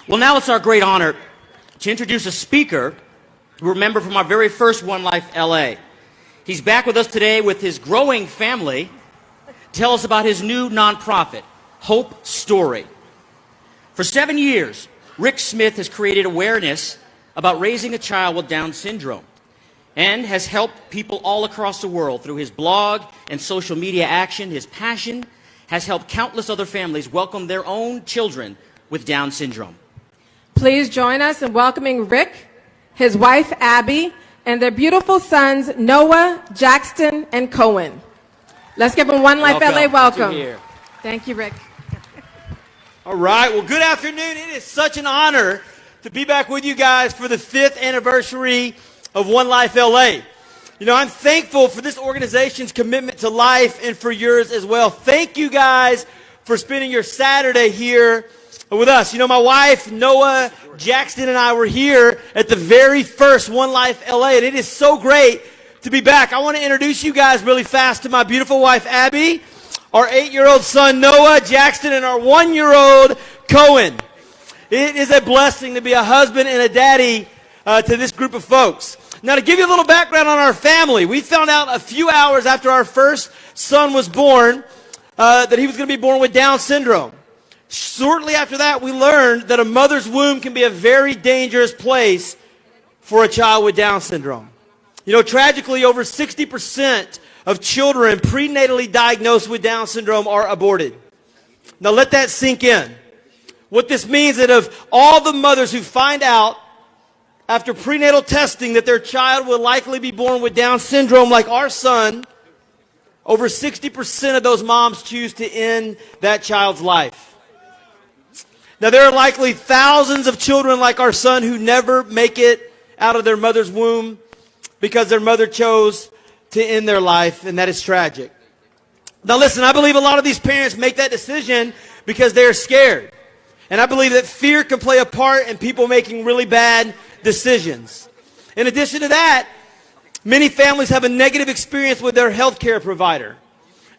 Well, now it's our great honor to introduce a speaker who we're a member from our very first OneLife LA. He's back with us today with his growing family to tell us about his new nonprofit, Hope Story. For 7 years, Rick Smith has created awareness about raising a child with Down syndrome and has helped people all across the world through his blog and social media action. His passion has helped countless other families welcome their own children with Down syndrome. Please join us in welcoming Rick, his wife Abby, and their beautiful sons Noah, Jackson, and Cohen. Let's give them OneLife LA welcome. Thank you, Rick. All right, well, good afternoon. It is such an honor to be back with you guys for the 5th anniversary of OneLife LA. You know, I'm thankful for this organization's commitment to life and for yours as well. Thank you guys for spending your Saturday here with us. You know, my wife, Noah, Jackson, and I were here at the very first OneLife LA, and it is so great to be back. I want to introduce you guys really fast to my beautiful wife, Abby, our 8-year-old son, Noah, Jackson, and our 1-year-old, Cohen. It is a blessing to be a husband and a daddy to this group of folks. Now, to give you a little background on our family, we found out a few hours after our first son was born that he was going to be born with Down syndrome. Shortly after that, we learned that a mother's womb can be a very dangerous place for a child with Down syndrome. You know, tragically, over 60% of children prenatally diagnosed with Down syndrome are aborted. Now, let that sink in. What this means is that of all the mothers who find out after prenatal testing that their child will likely be born with Down syndrome like our son, over 60% of those moms choose to end that child's life. Now, there are likely thousands of children like our son who never make it out of their mother's womb because their mother chose to end their life, and that is tragic. Now, listen, I believe a lot of these parents make that decision because they are scared. And I believe that fear can play a part in people making really bad decisions. In addition to that, many families have a negative experience with their health care provider.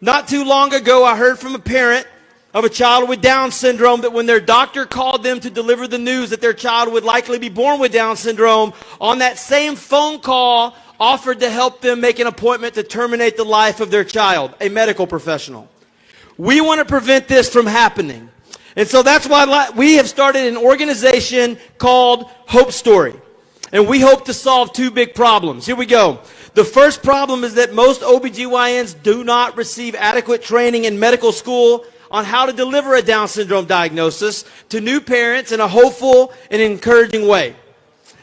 Not too long ago, I heard from a parent of a child with Down syndrome that when their doctor called them to deliver the news that their child would likely be born with Down syndrome, on that same phone call offered to help them make an appointment to terminate the life of their child, a medical professional. We want to prevent this from happening. And so that's why we have started an organization called Hope Story. And we hope to solve 2 big problems. Here we go. The first problem is that most OBGYNs do not receive adequate training in medical school on how to deliver a Down syndrome diagnosis to new parents in a hopeful and encouraging way.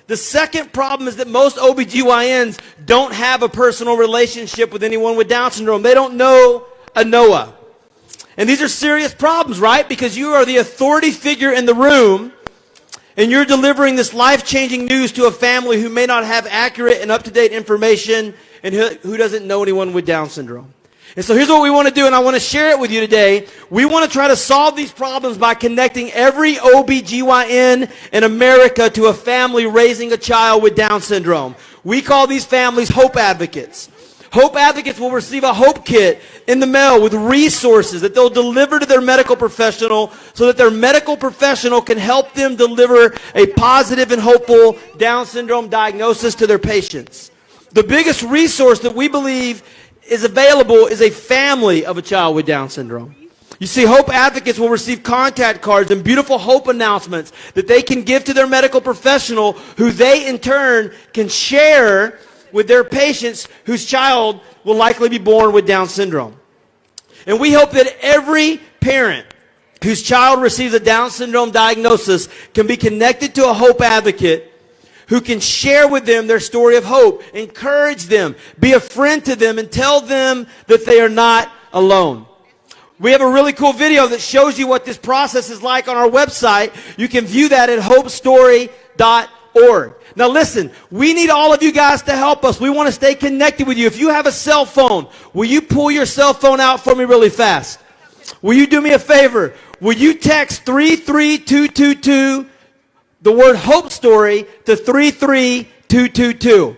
The second problem is that most OBGYNs don't have a personal relationship with anyone with Down syndrome. They don't know a Noah. And these are serious problems, right? Because you are the authority figure in the room, and you're delivering this life-changing news to a family who may not have accurate and up-to-date information and who doesn't know anyone with Down syndrome. And so here's what we want to do, and I want to share it with you today. We want to try to solve these problems by connecting every OBGYN in America to a family raising a child with Down syndrome. We call these families Hope Advocates. Hope Advocates will receive a Hope Kit in the mail with resources that they'll deliver to their medical professional so that their medical professional can help them deliver a positive and hopeful Down syndrome diagnosis to their patients. The biggest resource that we believe is available is a family of a child with Down syndrome. You see, Hope Advocates will receive contact cards and beautiful hope announcements that they can give to their medical professional, who they in turn can share with their patients whose child will likely be born with Down syndrome. And we hope that every parent whose child receives a Down syndrome diagnosis can be connected to a Hope Advocate who can share with them their story of hope, encourage them, be a friend to them, and tell them that they are not alone. We have a really cool video that shows you what this process is like on our website. You can view that at hopestory.org. Now listen, we need all of you guys to help us. We want to stay connected with you. If you have a cell phone, will you pull your cell phone out for me really fast? Will you do me a favor? Will you text 33222, the word Hope Story, to 33222?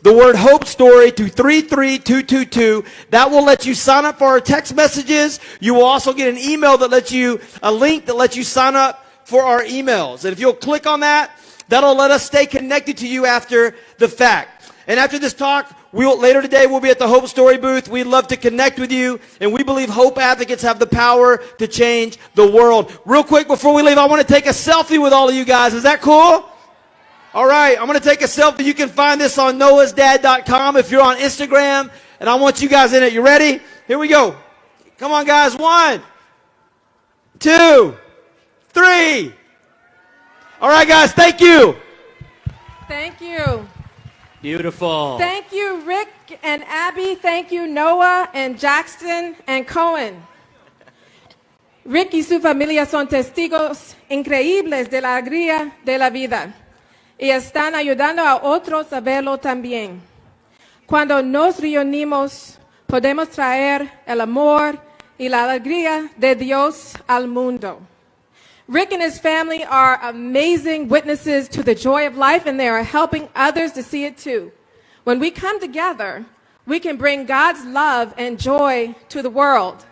The word Hope Story to 33222. That will let you sign up for our text messages. You will also get an email that lets you, a link that lets you sign up for our emails. And if you'll click on that, that'll let us stay connected to you after the fact. And after this talk, later today, we'll be at the Hope Story booth. We'd love to connect with you. And we believe Hope Advocates have the power to change the world. Real quick, before we leave, I want to take a selfie with all of you guys. Is that cool? All right, I'm going to take a selfie. You can find this on noahsdad.com if you're on Instagram. And I want you guys in it. You ready? Here we go. Come on, guys. 1, 2, 3. All right, guys. Thank you. Thank you. Beautiful. Thank you, Rick and Abby. Thank you, Noah and Jackson and Cohen. Rick y su familia son testigos increíbles de la alegría de la vida y están ayudando a otros a verlo también. Cuando nos reunimos, podemos traer el amor y la alegría de Dios al mundo. Rick and his family are amazing witnesses to the joy of life, and they are helping others to see it too. When we come together, we can bring God's love and joy to the world.